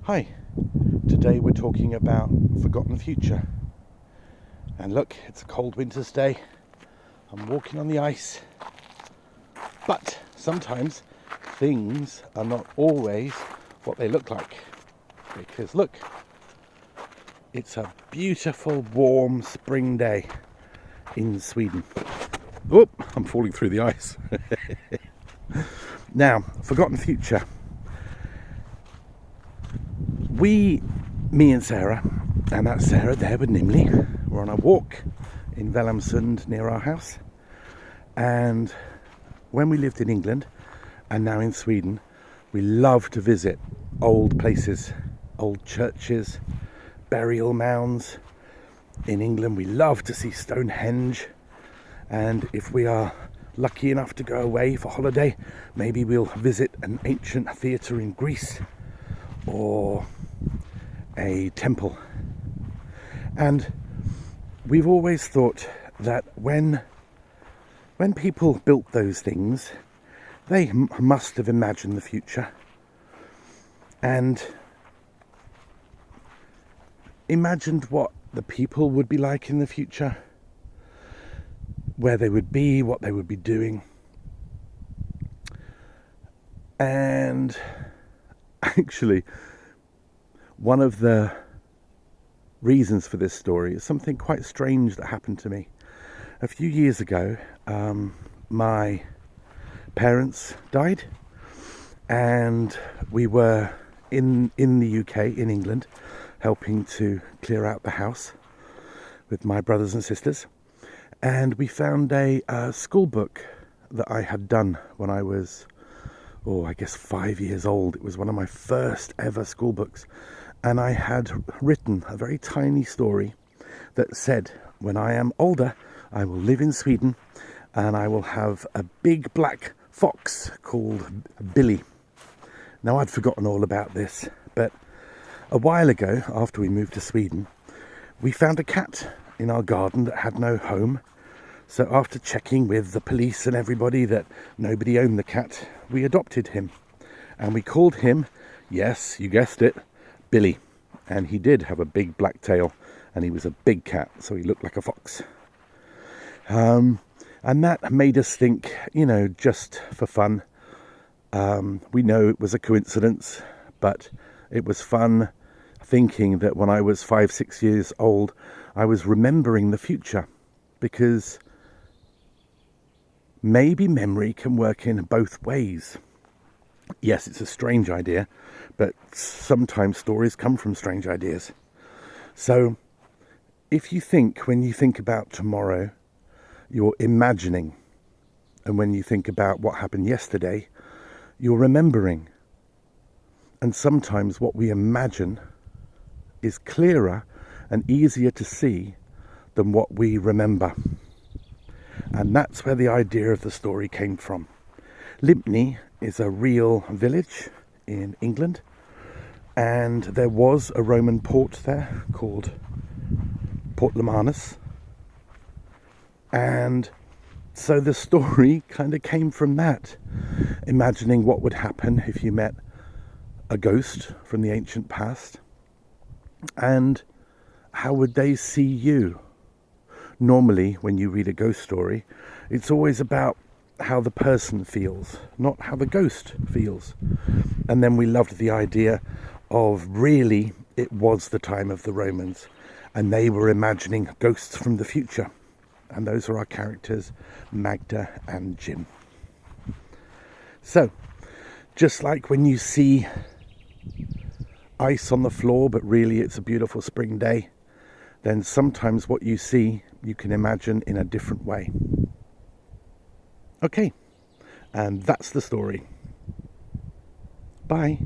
Hi, today we're talking about Forgotten Future. And look, it's a cold winter's day. I'm walking on the ice. But sometimes things are not always what they look like. Because look, it's a beautiful, warm spring day in Sweden. Oop, I'm falling through the ice. Now, Forgotten Future. Me and Sarah, and that's Sarah there with Nimley, we're on a walk in Vellamsund near our house. And when we lived in England and now in Sweden, we love to visit old places, old churches, burial mounds. In England, we love to see Stonehenge. And if we are lucky enough to go away for holiday, maybe we'll visit an ancient theatre in Greece or a temple. And we've always thought that when people built those things, they must have imagined the future and imagined what the people would be like in the future, where they would be, what they would be doing. And actually, one of the reasons for this story is something quite strange that happened to me. A few years ago, my parents died, and we were in the UK, in England, helping to clear out the house with my brothers and sisters. And we found a school book that I had done when I was, I guess 5 years old. It was one of my first ever school books. And I had written a very tiny story that said, when I am older, I will live in Sweden and I will have a big black fox called Billy. Now, I'd forgotten all about this, but a while ago, after we moved to Sweden, we found a cat in our garden that had no home. So after checking with the police and everybody that nobody owned the cat, we adopted him. And we called him, yes, you guessed it, Billy. And he did have a big black tail, and he was a big cat, so he looked like a fox. And that made us think, just for fun. We know it was a coincidence, but it was fun thinking that when I was 5-6 years old, I was remembering the future, because maybe memory can work in both ways. Yes, it's a strange idea, but sometimes stories come from strange ideas. So if you think, when you think about tomorrow, you're imagining. And when you think about what happened yesterday, you're remembering. And sometimes what we imagine is clearer and easier to see than what we remember. And that's where the idea of the story came from. Lympne is a real village in England, and there was a Roman port there called Port Lemanus. And so the story kind of came from that, imagining what would happen if you met a ghost from the ancient past, and how would they see you. Normally, when you read a ghost story, it's always about how the person feels, not how the ghost feels. And then we loved the idea of really it was the time of the Romans, and they were imagining ghosts from the future. And those are our characters, Magda and Jim. So, just like when you see ice on the floor, but really it's a beautiful spring day, then sometimes what you see, you can imagine in a different way. Okay, and that's the story. Bye.